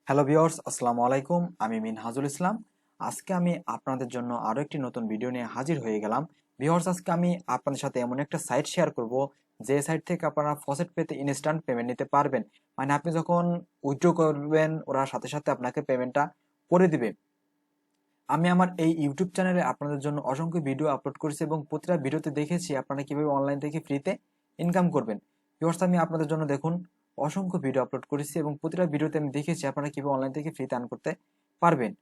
Hello viewers, আসসালামু আলাইকুম। আমি মিনহাজুল ইসলাম। আজকে আমি আপনাদের জন্য আরো একটি নতুন ভিডিও নিয়ে হাজির হয়ে গেলাম। ভিউয়ার্স, আজকে আমি আপনাদের সাথে এমন একটা সাইট শেয়ার করব যে সাইট থেকে আপনারা ফসেট পেতে ইনস্ট্যান্ট পেমেন্ট নিতে পারবেন। মানে আপনি যখন উইথড্র করবেন ওরা সাথে সাথে আপনাকে পেমেন্টটা করে দিবে। আমি আমার এই ইউটিউব চ্যানেলে আপনাদের জন্য অসংখ্য ভিডিও আপলোড করেছি এবং প্রতিটা ভিডিওতে দেখেছি আপনারা কিভাবে অনলাইন থেকে ফ্রিতে ইনকাম করবেন। ভিউয়ার্স, আমি আপনাদের জন্য দেখুন অসংখ্য ভিডিও আপলোড করেছি এবং প্রতিটা ভিডিওতে আমি দেখেছি আপনারা কিভাবে অনলাইন থেকে ফ্রিতে আর্ন করতে পারবেন।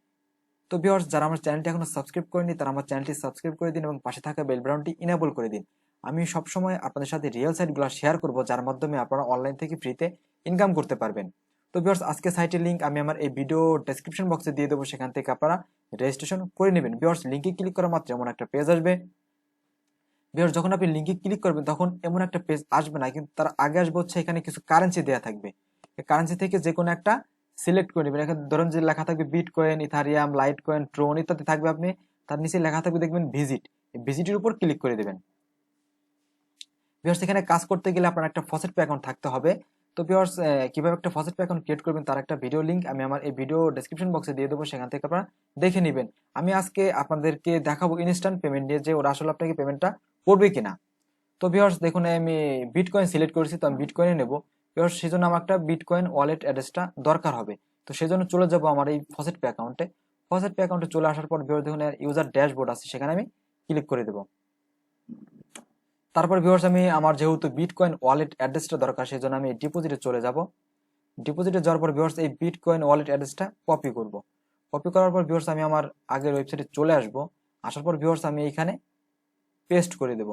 তো ভিউয়ার্স, যারা আমার চ্যানেলটি এখনো সাবস্ক্রাইব করেনি তারা আমার চ্যানেলটি সাবস্ক্রাইব করে দিন এবং পাশে থাকা বেল বাটনটি ইনেবল করে দিন। আমি সবসময় আপনাদের সাথে রিয়েল সাইটগুলো শেয়ার করব যার মাধ্যমে আপনারা অনলাইন থেকে ফ্রিতে ইনকাম করতে পারবেন। তো ভিউয়ার্স, আজকে সাইটের লিংক আমি আমার এই ভিডিও ডেসক্রিপশন বক্সে দিয়ে দেবো, সেখান থেকে আপনারা রেজিস্ট্রেশন করে নেবেন। ভিউয়ার্স, লিংকে ক্লিক করা মাত্র এমন একটা পেজ আসবে। ভিউয়ার্স, যখন আপনি লিংকে ক্লিক করবেন তখন এমন একটা পেজ আসবে না, কিন্তু তার আগে আসবে হচ্ছে এখানে কিছু কারেন্সি দেওয়া থাকবে। এই কারেন্সি থেকে যে কোনো একটা সিলেক্ট করে নেবেন। এখানে ধরুন যে লেখা থাকবে বিটকয়েন, ইথারিয়াম, লাইটকয়েন, ট্রোন ইত্যাদি থাকবে। আপনি তার নিচে লেখা থাকবে দেখবেন ভিজিট, এই ভিজিটের উপর ক্লিক করে দেবেন। ভিউয়ার্স, এখানে কাজ করতে গেলে আপনার একটা ফসেট পে অ্যাকাউন্ট থাকতে হবে। তো ভিউয়ার্স, কিভাবে একটা ফসেট পে অ্যাকাউন্ট ক্রিয়েট করবেন তার একটা ভিডিও লিংক আমি আমার এই ভিডিও ডেসক্রিপশন বক্সে দিয়ে দেবো, সেখান থেকে আপনারা দেখে নেবেন। আমি আজকে আপনাদেরকে দেখাবো ইনস্ট্যান্ট পেমেন্ট নিয়ে যে ওরা আসলে আপনাকে পেমেন্টটা করবে কিনা। তো ভিউয়ার্স দেখুন, আমি বিটকয়েন সিলেক্ট করেছি, তো আমি বিটকয়েনে নেব। ভিউয়ার্স, সেজন্য আমার একটা বিটকয়েন ওয়ালেট অ্যাড্রেসটা দরকার হবে। তো সেজন্য চলে যাব আমার এই ফসেট পে অ্যাকাউন্টে। ফসেট পে অ্যাকাউন্টে চলে আসার পর ভিউয়ার্স দেখুন ইউজার ড্যাশবোর্ড আছে, সেখানে আমি ক্লিক করে দেবো। তারপর ভিউয়ার্স, আমি আমার যেহেতু বিটকয়েন ওয়ালেট অ্যাড্রেসটা দরকার সেজন্য আমি ডিপোজিটে চলে যাব। ডিপোজিটে যাওয়ার পর ভিউয়ার্স এই বিটকয়েন ওয়ালেট অ্যাড্রেসটা কপি করব। কপি করার পর ভিউয়ার্স আমি আমার আগের ওয়েবসাইটে চলে আসব। আসার পর ভিউয়ার্স আমি এইখানে পেস্ট করে দেব।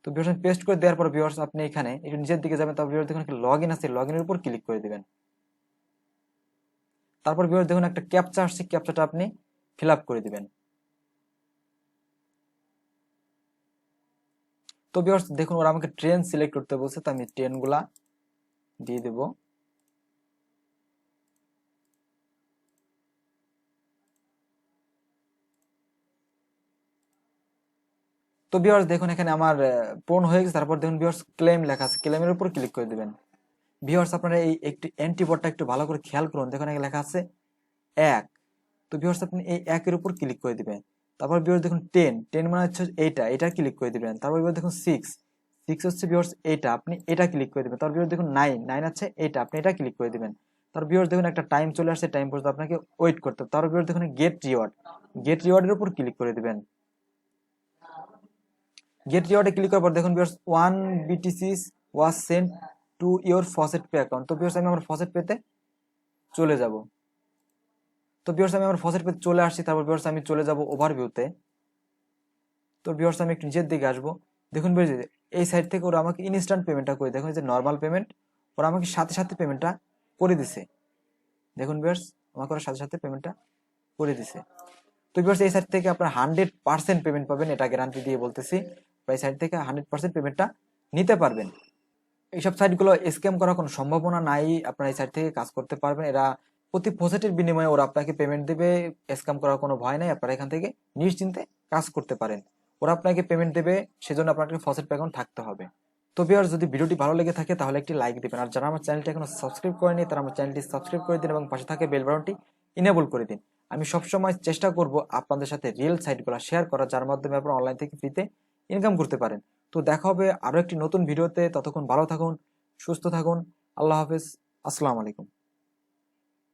তো ভিউয়ার্স পেস্ট করে দেওয়ার পর ভিউয়ার্স আপনি এখানে একটু নিচের দিকে যাবেন, তারপর ভিউয়ার্স দেখুন লগ ইন আছে, লগ ইনের উপর ক্লিক করে দিবেন। তারপর ভিউয়ার্স দেখুন একটা ক্যাপচা আসছে, ক্যাপচাটা আপনি ফিল আপ করে দিবেন। তো ভিউয়ার্স দেখুন ওরা আমাকে ট্রেন সিলেক্ট করতে বলছে, তো আমি ট্রেনগুলা দিয়ে দেব। তো ভিউয়ার্স দেখুন এখানে আমার পূরণ হয়ে গেছে। তারপর দেখুন ভিউয়ার্স ক্লেম লেখা আছে, ক্লেমের উপর ক্লিক করে দিবেন। ভিউয়ার্স, আপনারা এই একটি অ্যান্টিবটটা একটু ভালো করে খেয়াল করুন, দেখুন এখানে লেখা আছে 1। তো ভিউয়ার্স আপনি এই 1 এর উপর ক্লিক করে দিবেন। তারপর ভিউয়ার্স দেখুন 10, 10 মানে হচ্ছে এটা ক্লিক করে দিবেন। তারপর ভিউয়ার্স দেখুন 6, 6 হচ্ছে ভিউয়ার্স এটা, আপনি এটা ক্লিক করে দিবেন। তারপর ভিউয়ার্স দেখুন 9, 9 আছে এটা, আপনি এটা ক্লিক করে দিবেন। তারপর ভিউয়ার্স দেখুন একটা টাইম চলে আসছে, টাইম পর্যন্ত আপনাকে ওয়েট করতে হবে। তারপর ভিউয়ার্স দেখুন গেট রিওয়ার্ড, গেট রিওয়ার্ডের উপর ক্লিক করে দিবেন। গেট রিওয়ার্ডে ক্লিক করার পর দেখুন viewers 1 BTC was sent to your faucet pay account. তো ভিউয়ার্স আমি আমার ফসেট পেতে চলে যাব। তো ভিউয়ার্স আমি আমার ফসেট পেতে চলে আসছি। তারপর ভিউয়ার্স আমি চলে যাব ওভারভিউতে। তো ভিউয়ার্স আমি একটু নিচের দিকে আসবো। দেখুন ভিউয়ার্স এই সাইড থেকে ওরা আমাকে ইনস্ট্যান্ট পেমেন্টটা করে, দেখুন যে নর্মাল পেমেন্ট ওরা আমাকে সাথে সাথে পেমেন্টটা করে দিছে। দেখুন ভিউয়ার্স আমাকে ওরা সাথে সাথে পেমেন্টটা করে দিছে। তো ভিউয়ার্স এই সাইট থেকে আপনারা 100% পেমেন্ট পাবেন, এটা গ্যারান্টি দিয়ে বলতেছি। এই সাইট থেকে 100% পেমেন্টটা নিতে পারবেন। এইসব সাইটগুলো স্ক্যাম করার কোনো সম্ভাবনা নাই, আপনারা এই সাইট থেকে কাজ করতে পারবেন। এরা প্রতি প্রজেক্টের বিনিময়ে ওরা আপনাকে পেমেন্ট দেবে, স্ক্যাম করার কোনো ভয় নাই। আপনারা এখান থেকে নিশ্চিন্তে কাজ করতে পারেন। ওরা আপনাকে পেমেন্ট দেবে, সেজন্য আপনাকে ফসেট অ্যাকাউন্ট থাকতে হবে। তো ভিউয়ার্স যদি ভিডিওটি ভালো লেগে থাকে তাহলে একটি লাইক দিবেন, আর যারা আমার চ্যানেলটি এখনো সাবস্ক্রাইব করেনি তারা আমার চ্যানেলটি সাবস্ক্রাইব করে দিন এবং পাশে থাকে বেল বাটনটি ইনেবল করে দিন। আমি সবসময় চেষ্টা করব আপনাদের সাথে রিয়েল সাইটগুলো শেয়ার করা যার মাধ্যমে আপনারা অনলাইন থেকে ফ্রিতে ইনকাম করতে পারেন। তো দেখা হবে আরো একটি নতুন ভিডিওতে, ততক্ষণ ভালো থাকুন, সুস্থ থাকুন। আল্লাহ হাফেজ, আসসালামু আলাইকুম।